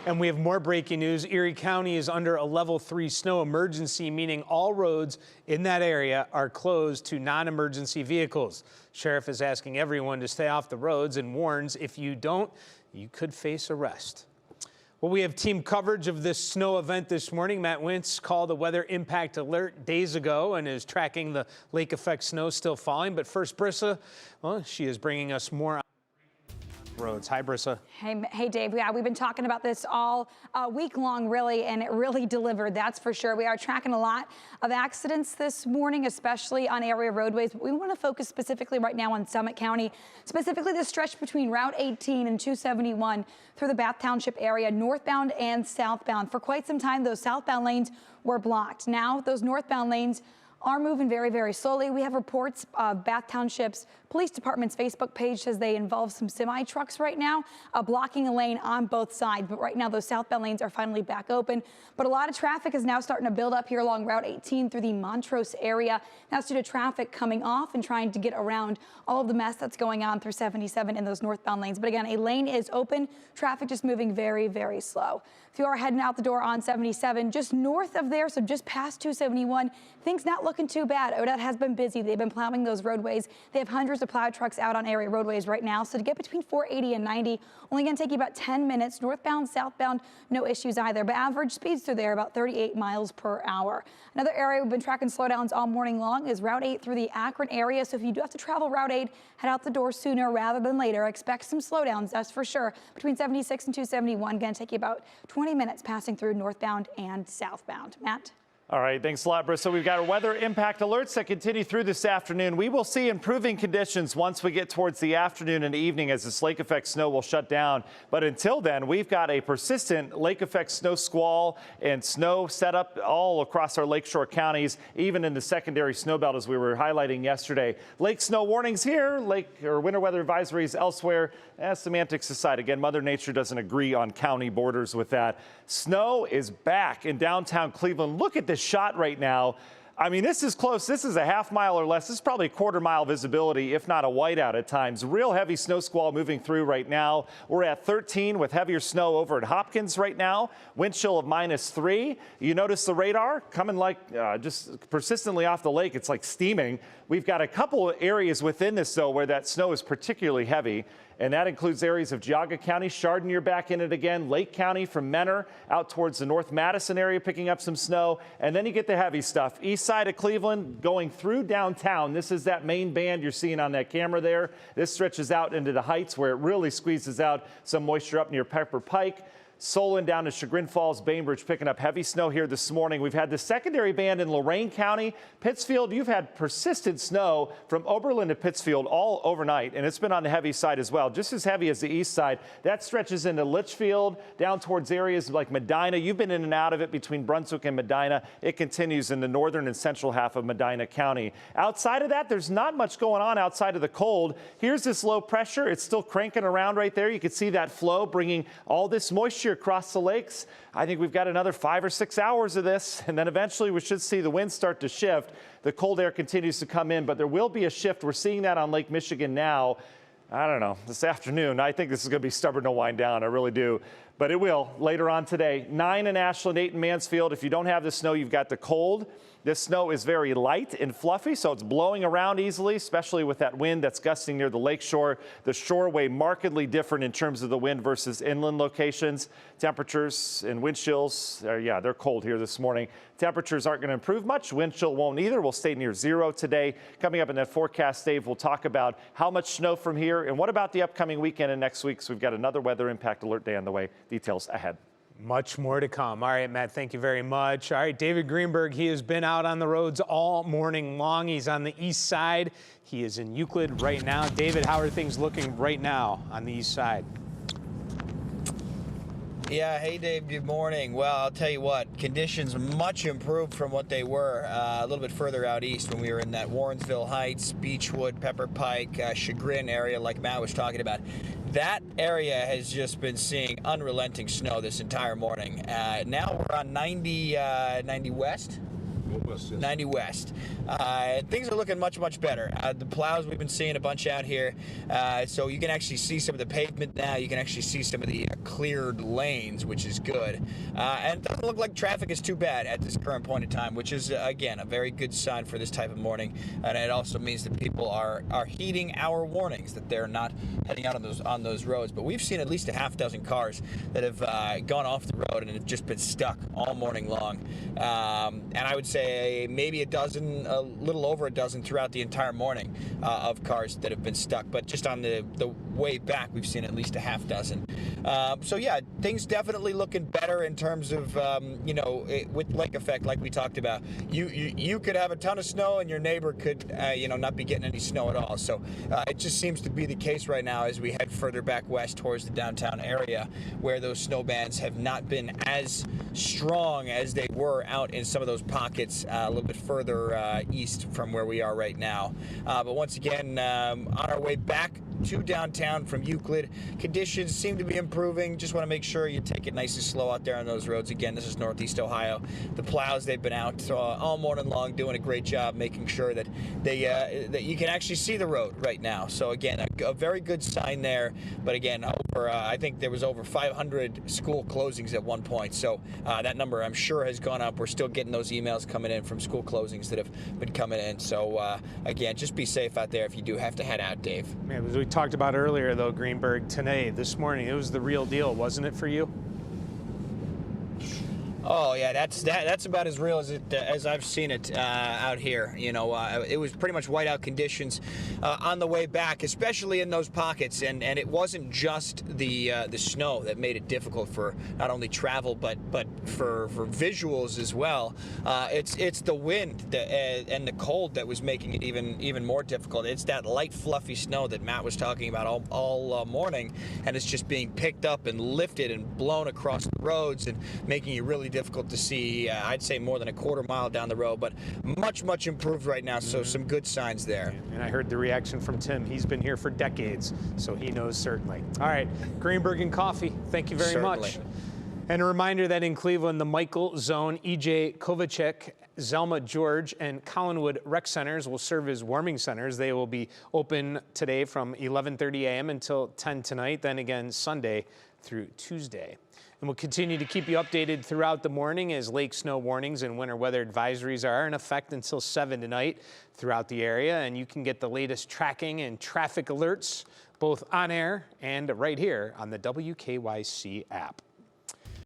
And we have more breaking news. Erie County is under a level 3 snow emergency, meaning all roads in that area are closed to non-emergency vehicles. Sheriff is asking everyone to stay off the roads and warns if you don't, you could face arrest. Well, we have team coverage of this snow event this morning. Matt Wintz called a weather impact alert days ago and is tracking the lake effect snow still falling. But first, Brissa, well, she is bringing us more roads. Hi, Brissa. Hey, Dave. Yeah, we've been talking about this all week long, really, and it really delivered. That's for sure. We are tracking a lot of accidents this morning, especially on area roadways. But we want to focus specifically right now on Summit County, specifically the stretch between Route 18 and 271 through the Bath Township area, northbound and southbound. For quite some time, those southbound lanes were blocked. Now, those northbound lanes are moving very, very slowly. We have reports of Bath Township's Police Department's Facebook page says they involve some semi trucks right now, blocking a lane on both sides. But right now, those southbound lanes are finally back open. But a lot of traffic is now starting to build up here along Route 18 through the Montrose area. That's due to traffic coming off and trying to get around all of the mess that's going on through 77 in those northbound lanes. But again, a lane is open. Traffic just moving very, very slow. If you are heading out the door on 77, just north of there, so just past 271, things not looking too bad. ODOT has been busy. They've been plowing those roadways. They have hundreds of plow trucks out on area roadways right now. So to get between 480 and 90, only going to take you about 10 minutes. Northbound, southbound, no issues either. But average speeds through there about 38 miles per hour. Another area we've been tracking slowdowns all morning long is Route 8 through the Akron area. So if you do have to travel Route 8, head out the door sooner rather than later. Expect some slowdowns, that's for sure. Between 76 and 271, going to take you about 20 minutes passing through northbound and southbound. Matt? All right, thanks a lot, Brissa. We've got our weather impact alerts that continue through this afternoon. We will see improving conditions once we get towards the afternoon and evening as this lake effect snow will shut down. But until then, we've got a persistent lake effect snow squall and snow setup all across our lakeshore counties, even in the secondary snow belt as we were highlighting yesterday. Lake snow warnings here, winter weather advisories elsewhere. Semantics aside, again, Mother Nature doesn't agree on county borders with that. Snow is back in downtown Cleveland. Look at this shot right now. I mean, this is close. This is a half mile or less. This is probably a quarter mile visibility, if not a whiteout at times. Real heavy snow squall moving through right now. We're at 13 with heavier snow over at Hopkins right now. Wind chill of -3. You notice the radar coming like just persistently off the lake. It's like steaming. We've got a couple of areas within this, though, where that snow is particularly heavy. And that includes areas of Geauga County, Chardon, you're back in it again, Lake County from Menor out towards the North Madison area picking up some snow. And then you get the heavy stuff. East side of Cleveland going through downtown. This is that main band you're seeing on that camera there. This stretches out into the heights where it really squeezes out some moisture up near Pepper Pike. Solon down to Chagrin Falls, Bainbridge picking up heavy snow here this morning. We've had the secondary band in Lorain County. Pittsfield, you've had persistent snow from Oberlin to Pittsfield all overnight, and it's been on the heavy side as well, just as heavy as the east side. That stretches into Litchfield, down towards areas like Medina. You've been in and out of it between Brunswick and Medina. It continues in the northern and central half of Medina County. Outside of that, there's not much going on outside of the cold. Here's this low pressure. It's still cranking around right there. You can see that flow bringing all this moisture across the lakes. I think we've got another 5 or 6 hours of this, and then eventually we should see the winds start to shift. The cold air continues to come in, but there will be a shift. We're seeing that on Lake Michigan now. I don't know, this afternoon. I think this is going to be stubborn to wind down. I really do. But it will later on today. 9 in Ashland, 8 in Mansfield. If you don't have the snow, you've got the cold. This snow is very light and fluffy, so it's blowing around easily, especially with that wind that's gusting near the lakeshore. The shoreway markedly different in terms of the wind versus inland locations. Temperatures and wind chills, they're cold here this morning. Temperatures aren't going to improve much. Wind chill won't either. We'll stay near 0 today. Coming up in that forecast, Dave, we'll talk about how much snow from here and what about the upcoming weekend and next week. So we've got another weather impact alert day on the way. Details ahead. Much more to come. All right, Matt, thank you very much. All right, David Greenberg, he has been out on the roads all morning long. He's on the east side. He is in Euclid right now. David, how are things looking right now on the east side? Yeah, hey Dave, good morning. Well, I'll tell you what, conditions much improved from what they were a little bit further out east when we were in that Warrensville Heights, Beechwood, Pepper Pike, Chagrin area like Matt was talking about. That area has just been seeing unrelenting snow this entire morning. Now we're on 90 west. 90 west. Things are looking much, much better. The plows, we've been seeing a bunch out here. So you can actually see some of the pavement now. You can actually see some of the cleared lanes, which is good. And it doesn't look like traffic is too bad at this current point in time, which is, again, a very good sign for this type of morning. And it also means that people are heeding our warnings that they're not heading out on those roads. But we've seen at least a half dozen cars that have gone off the road and have just been stuck all morning long. And I would say maybe a little over a dozen throughout the entire morning of cars that have been stuck. But just on the way back, we've seen at least a half dozen. So yeah, things definitely looking better in terms of, with lake effect, like we talked about. You could have a ton of snow and your neighbor could, not be getting any snow at all. So it just seems to be the case right now as we head further back west towards the downtown area, where those snow bands have not been as strong as they were out in some of those pockets a little bit further east from where we are right now. But once again, on our way back to downtown from Euclid, conditions seem to be improving. Just want to make sure you take it nice and slow out there on those roads. Again, this is Northeast Ohio. The plows, they've been out all morning long doing a great job making sure that that you can actually see the road right now. So again, a very good sign there. But again, I think there was over 500 school closings at one point. So that number, I'm sure, has gone up. We're still getting those emails coming in from school closings that have been coming in. So again, just be safe out there if you do have to head out, Dave. Man, as we talked about earlier, though, Greenberg, this morning, it was the real deal, wasn't it, for you? Oh yeah, that's about as real as I've seen it out here. It was pretty much whiteout conditions on the way back, especially in those pockets. And it wasn't just the snow that made it difficult for not only travel but for visuals as well. It's the wind and the cold that was making it even more difficult. It's that light fluffy snow that Matt was talking about all morning, and it's just being picked up and lifted and blown across the roads and making it really difficult to see. I'd say more than a quarter mile down the road, but much improved right now. So some good signs there. And I heard the reaction from Tim. He's been here for decades, so he knows certainly. All right, Greenberg and Coffee, thank you very much. And a reminder that in Cleveland, the Michael Zone, EJ Kovacic, Zelma George, and Collinwood Rec Centers will serve as warming centers. They will be open today from 11:30 a.m. until 10 tonight, then again Sunday through Tuesday. And we'll continue to keep you updated throughout the morning as lake snow warnings and winter weather advisories are in effect until 7 tonight throughout the area. And you can get the latest tracking and traffic alerts both on air and right here on the WKYC app.